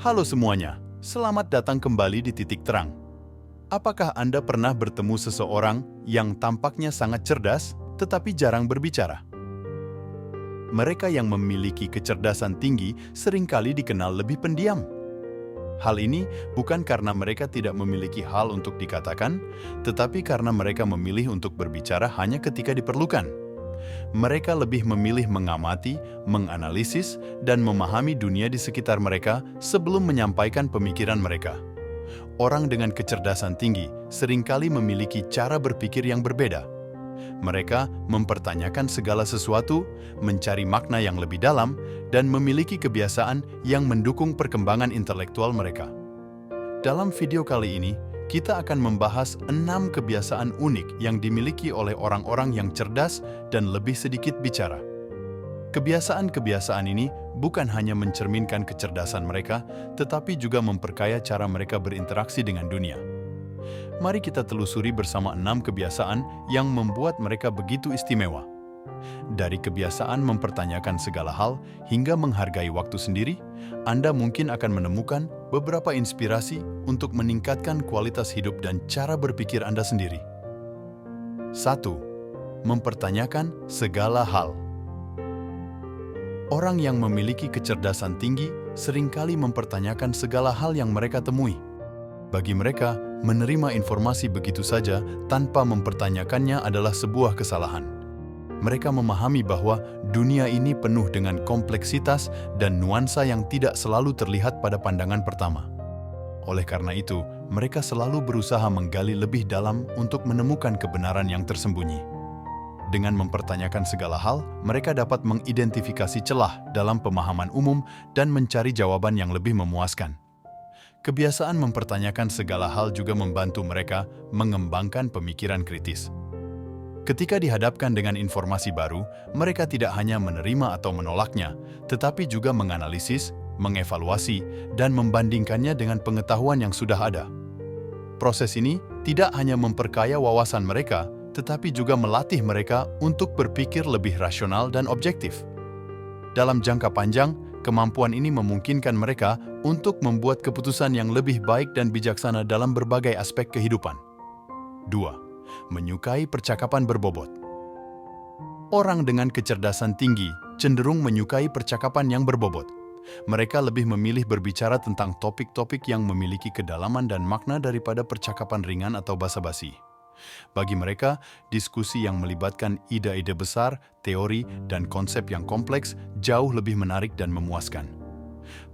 Halo semuanya, selamat datang kembali di Titik Terang. Apakah Anda pernah bertemu seseorang yang tampaknya sangat cerdas, tetapi jarang berbicara? Mereka yang memiliki kecerdasan tinggi seringkali dikenal lebih pendiam. Hal ini bukan karena mereka tidak memiliki hal untuk dikatakan, tetapi karena mereka memilih untuk berbicara hanya ketika diperlukan. Mereka lebih memilih mengamati, menganalisis, dan memahami dunia di sekitar mereka sebelum menyampaikan pemikiran mereka. Orang dengan kecerdasan tinggi seringkali memiliki cara berpikir yang berbeda. Mereka mempertanyakan segala sesuatu, mencari makna yang lebih dalam, dan memiliki kebiasaan yang mendukung perkembangan intelektual mereka. Dalam video kali ini, kita akan membahas 6 kebiasaan unik yang dimiliki oleh orang-orang yang cerdas dan lebih sedikit bicara. Kebiasaan-kebiasaan ini bukan hanya mencerminkan kecerdasan mereka, tetapi juga memperkaya cara mereka berinteraksi dengan dunia. Mari kita telusuri bersama 6 kebiasaan yang membuat mereka begitu istimewa. Dari kebiasaan mempertanyakan segala hal hingga menghargai waktu sendiri, Anda mungkin akan menemukan beberapa inspirasi untuk meningkatkan kualitas hidup dan cara berpikir Anda sendiri. 1. Mempertanyakan segala hal. Orang yang memiliki kecerdasan tinggi seringkali mempertanyakan segala hal yang mereka temui. Bagi mereka, menerima informasi begitu saja tanpa mempertanyakannya adalah sebuah kesalahan. Mereka memahami bahwa dunia ini penuh dengan kompleksitas dan nuansa yang tidak selalu terlihat pada pandangan pertama. Oleh karena itu, mereka selalu berusaha menggali lebih dalam untuk menemukan kebenaran yang tersembunyi. Dengan mempertanyakan segala hal, mereka dapat mengidentifikasi celah dalam pemahaman umum dan mencari jawaban yang lebih memuaskan. Kebiasaan mempertanyakan segala hal juga membantu mereka mengembangkan pemikiran kritis. Ketika dihadapkan dengan informasi baru, mereka tidak hanya menerima atau menolaknya, tetapi juga menganalisis, mengevaluasi, dan membandingkannya dengan pengetahuan yang sudah ada. Proses ini tidak hanya memperkaya wawasan mereka, tetapi juga melatih mereka untuk berpikir lebih rasional dan objektif. Dalam jangka panjang, kemampuan ini memungkinkan mereka untuk membuat keputusan yang lebih baik dan bijaksana dalam berbagai aspek kehidupan. 2. Menyukai percakapan berbobot. Orang dengan kecerdasan tinggi cenderung menyukai percakapan yang berbobot. Mereka lebih memilih berbicara tentang topik-topik yang memiliki kedalaman dan makna daripada percakapan ringan atau basa-basi. Bagi mereka, diskusi yang melibatkan ide-ide besar, teori, dan konsep yang kompleks jauh lebih menarik dan memuaskan.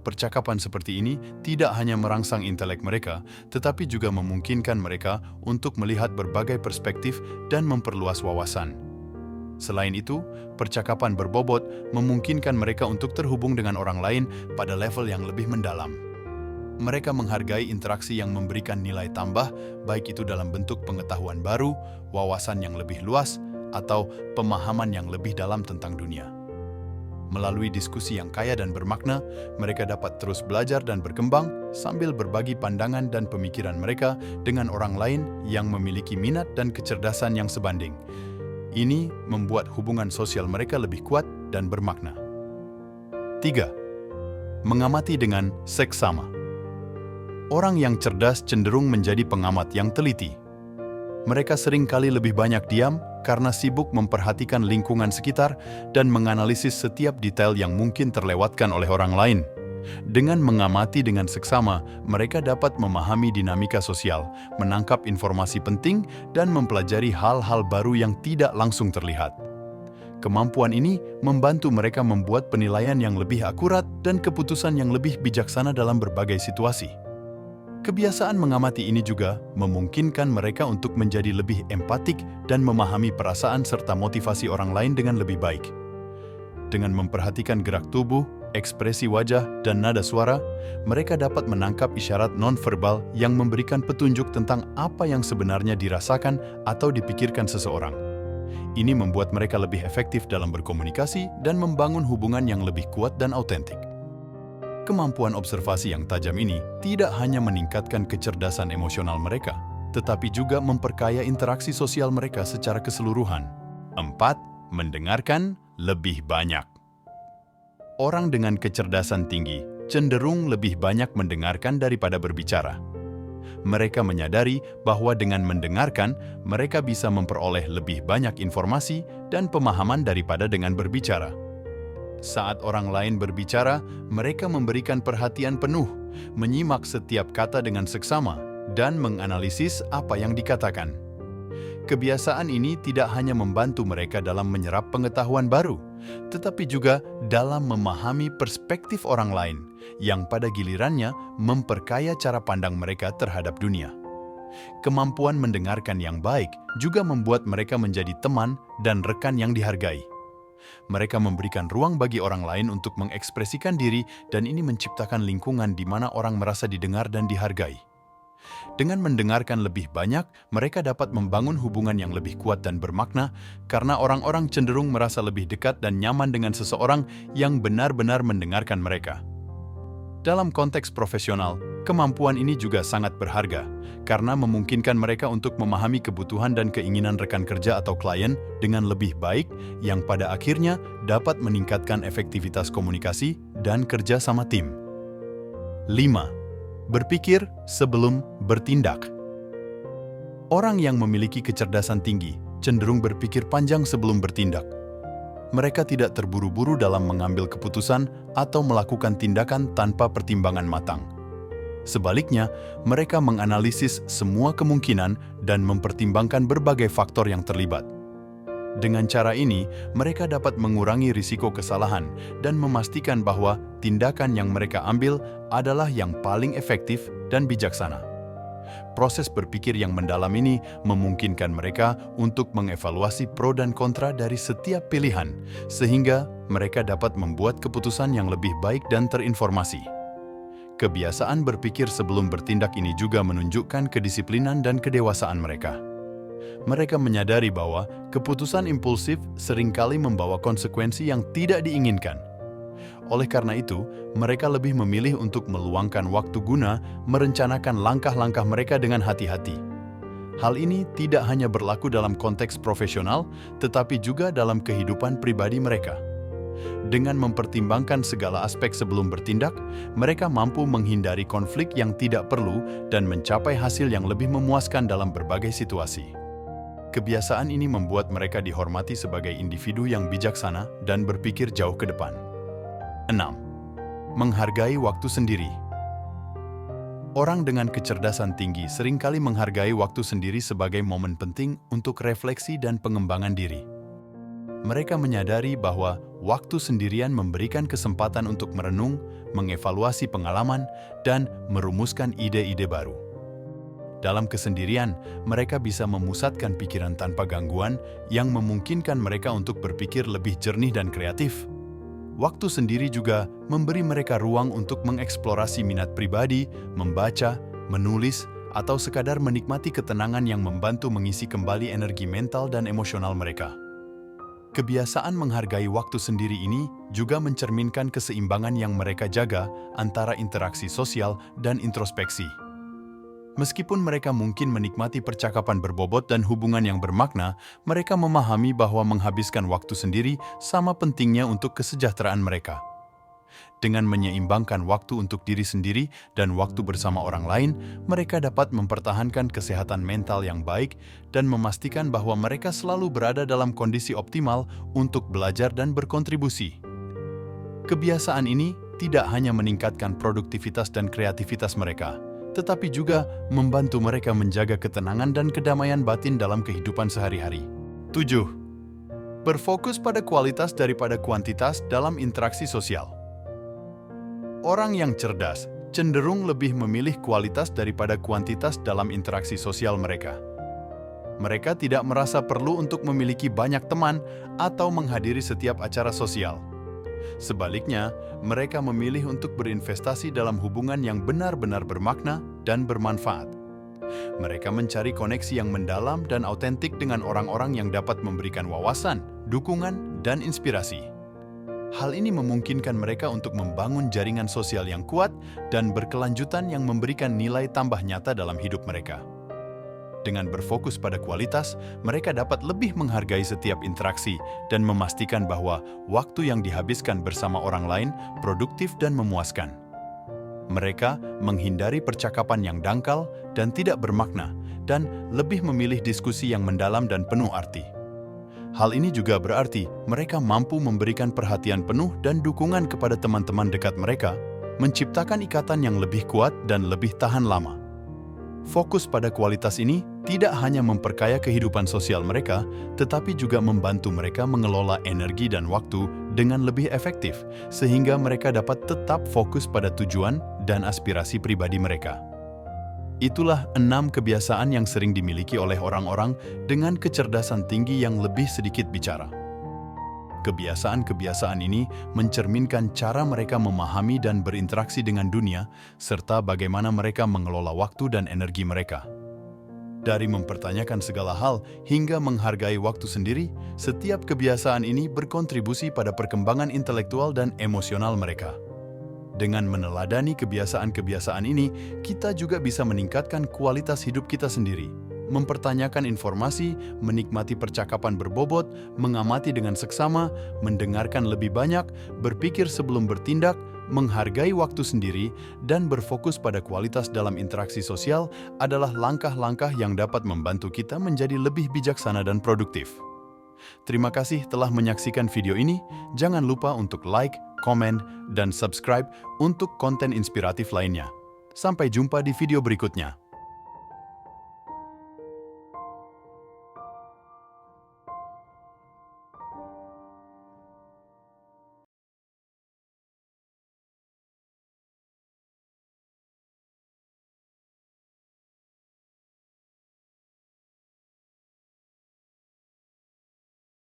Percakapan seperti ini tidak hanya merangsang intelek mereka, tetapi juga memungkinkan mereka untuk melihat berbagai perspektif dan memperluas wawasan. Selain itu, percakapan berbobot memungkinkan mereka untuk terhubung dengan orang lain pada level yang lebih mendalam. Mereka menghargai interaksi yang memberikan nilai tambah, baik itu dalam bentuk pengetahuan baru, wawasan yang lebih luas, atau pemahaman yang lebih dalam tentang dunia. Melalui diskusi yang kaya dan bermakna, mereka dapat terus belajar dan berkembang sambil berbagi pandangan dan pemikiran mereka dengan orang lain yang memiliki minat dan kecerdasan yang sebanding. Ini membuat hubungan sosial mereka lebih kuat dan bermakna. 3. Mengamati dengan seksama. Orang yang cerdas cenderung menjadi pengamat yang teliti. Mereka seringkali lebih banyak diam karena sibuk memperhatikan lingkungan sekitar dan menganalisis setiap detail yang mungkin terlewatkan oleh orang lain. Dengan mengamati dengan seksama, mereka dapat memahami dinamika sosial, menangkap informasi penting, dan mempelajari hal-hal baru yang tidak langsung terlihat. Kemampuan ini membantu mereka membuat penilaian yang lebih akurat dan keputusan yang lebih bijaksana dalam berbagai situasi. Kebiasaan mengamati ini juga memungkinkan mereka untuk menjadi lebih empatik dan memahami perasaan serta motivasi orang lain dengan lebih baik. Dengan memperhatikan gerak tubuh, ekspresi wajah, dan nada suara, mereka dapat menangkap isyarat nonverbal yang memberikan petunjuk tentang apa yang sebenarnya dirasakan atau dipikirkan seseorang. Ini membuat mereka lebih efektif dalam berkomunikasi dan membangun hubungan yang lebih kuat dan autentik. Kemampuan observasi yang tajam ini tidak hanya meningkatkan kecerdasan emosional mereka, tetapi juga memperkaya interaksi sosial mereka secara keseluruhan. 4. Mendengarkan lebih banyak. Orang dengan kecerdasan tinggi cenderung lebih banyak mendengarkan daripada berbicara. Mereka menyadari bahwa dengan mendengarkan, mereka bisa memperoleh lebih banyak informasi dan pemahaman daripada dengan berbicara. Saat orang lain berbicara, mereka memberikan perhatian penuh, menyimak setiap kata dengan seksama, dan menganalisis apa yang dikatakan. Kebiasaan ini tidak hanya membantu mereka dalam menyerap pengetahuan baru, tetapi juga dalam memahami perspektif orang lain, yang pada gilirannya memperkaya cara pandang mereka terhadap dunia. Kemampuan mendengarkan yang baik juga membuat mereka menjadi teman dan rekan yang dihargai. Mereka memberikan ruang bagi orang lain untuk mengekspresikan diri, dan ini menciptakan lingkungan di mana orang merasa didengar dan dihargai. Dengan mendengarkan lebih banyak, mereka dapat membangun hubungan yang lebih kuat dan bermakna karena orang-orang cenderung merasa lebih dekat dan nyaman dengan seseorang yang benar-benar mendengarkan mereka. Dalam konteks profesional, kemampuan ini juga sangat berharga karena memungkinkan mereka untuk memahami kebutuhan dan keinginan rekan kerja atau klien dengan lebih baik, yang pada akhirnya dapat meningkatkan efektivitas komunikasi dan kerja sama tim. 5. Berpikir sebelum bertindak. Orang yang memiliki kecerdasan tinggi cenderung berpikir panjang sebelum bertindak. Mereka tidak terburu-buru dalam mengambil keputusan atau melakukan tindakan tanpa pertimbangan matang. Sebaliknya, mereka menganalisis semua kemungkinan dan mempertimbangkan berbagai faktor yang terlibat. Dengan cara ini, mereka dapat mengurangi risiko kesalahan dan memastikan bahwa tindakan yang mereka ambil adalah yang paling efektif dan bijaksana. Proses berpikir yang mendalam ini memungkinkan mereka untuk mengevaluasi pro dan kontra dari setiap pilihan, sehingga mereka dapat membuat keputusan yang lebih baik dan terinformasi. Kebiasaan berpikir sebelum bertindak ini juga menunjukkan kedisiplinan dan kedewasaan mereka. Mereka menyadari bahwa keputusan impulsif seringkali membawa konsekuensi yang tidak diinginkan. Oleh karena itu, mereka lebih memilih untuk meluangkan waktu guna merencanakan langkah-langkah mereka dengan hati-hati. Hal ini tidak hanya berlaku dalam konteks profesional, tetapi juga dalam kehidupan pribadi mereka. Dengan mempertimbangkan segala aspek sebelum bertindak, mereka mampu menghindari konflik yang tidak perlu dan mencapai hasil yang lebih memuaskan dalam berbagai situasi. Kebiasaan ini membuat mereka dihormati sebagai individu yang bijaksana dan berpikir jauh ke depan. 6. Menghargai waktu sendiri. Orang dengan kecerdasan tinggi seringkali menghargai waktu sendiri sebagai momen penting untuk refleksi dan pengembangan diri. Mereka menyadari bahwa waktu sendirian memberikan kesempatan untuk merenung, mengevaluasi pengalaman, dan merumuskan ide-ide baru. Dalam kesendirian, mereka bisa memusatkan pikiran tanpa gangguan yang memungkinkan mereka untuk berpikir lebih jernih dan kreatif. Waktu sendiri juga memberi mereka ruang untuk mengeksplorasi minat pribadi, membaca, menulis, atau sekadar menikmati ketenangan yang membantu mengisi kembali energi mental dan emosional mereka. Kebiasaan menghargai waktu sendiri ini juga mencerminkan keseimbangan yang mereka jaga antara interaksi sosial dan introspeksi. Meskipun mereka mungkin menikmati percakapan berbobot dan hubungan yang bermakna, mereka memahami bahwa menghabiskan waktu sendiri sama pentingnya untuk kesejahteraan mereka. Dengan menyeimbangkan waktu untuk diri sendiri dan waktu bersama orang lain, mereka dapat mempertahankan kesehatan mental yang baik dan memastikan bahwa mereka selalu berada dalam kondisi optimal untuk belajar dan berkontribusi. Kebiasaan ini tidak hanya meningkatkan produktivitas dan kreativitas mereka, tetapi juga membantu mereka menjaga ketenangan dan kedamaian batin dalam kehidupan sehari-hari. 7. Berfokus pada kualitas daripada kuantitas dalam interaksi sosial. Orang yang cerdas cenderung lebih memilih kualitas daripada kuantitas dalam interaksi sosial mereka. Mereka tidak merasa perlu untuk memiliki banyak teman atau menghadiri setiap acara sosial. Sebaliknya, mereka memilih untuk berinvestasi dalam hubungan yang benar-benar bermakna dan bermanfaat. Mereka mencari koneksi yang mendalam dan autentik dengan orang-orang yang dapat memberikan wawasan, dukungan, dan inspirasi. Hal ini memungkinkan mereka untuk membangun jaringan sosial yang kuat dan berkelanjutan yang memberikan nilai tambah nyata dalam hidup mereka. Dengan berfokus pada kualitas, mereka dapat lebih menghargai setiap interaksi dan memastikan bahwa waktu yang dihabiskan bersama orang lain produktif dan memuaskan. Mereka menghindari percakapan yang dangkal dan tidak bermakna, dan lebih memilih diskusi yang mendalam dan penuh arti. Hal ini juga berarti mereka mampu memberikan perhatian penuh dan dukungan kepada teman-teman dekat mereka, menciptakan ikatan yang lebih kuat dan lebih tahan lama. Fokus pada kualitas ini tidak hanya memperkaya kehidupan sosial mereka, tetapi juga membantu mereka mengelola energi dan waktu dengan lebih efektif, sehingga mereka dapat tetap fokus pada tujuan dan aspirasi pribadi mereka. Itulah 6 kebiasaan yang sering dimiliki oleh orang-orang dengan kecerdasan tinggi yang lebih sedikit bicara. Kebiasaan-kebiasaan ini mencerminkan cara mereka memahami dan berinteraksi dengan dunia, serta bagaimana mereka mengelola waktu dan energi mereka. Dari mempertanyakan segala hal hingga menghargai waktu sendiri, setiap kebiasaan ini berkontribusi pada perkembangan intelektual dan emosional mereka. Dengan meneladani kebiasaan-kebiasaan ini, kita juga bisa meningkatkan kualitas hidup kita sendiri. Mempertanyakan informasi, menikmati percakapan berbobot, mengamati dengan seksama, mendengarkan lebih banyak, berpikir sebelum bertindak, menghargai waktu sendiri, dan berfokus pada kualitas dalam interaksi sosial adalah langkah-langkah yang dapat membantu kita menjadi lebih bijaksana dan produktif. Terima kasih telah menyaksikan video ini. Jangan lupa untuk like, komen, dan subscribe untuk konten inspiratif lainnya. Sampai jumpa di video berikutnya.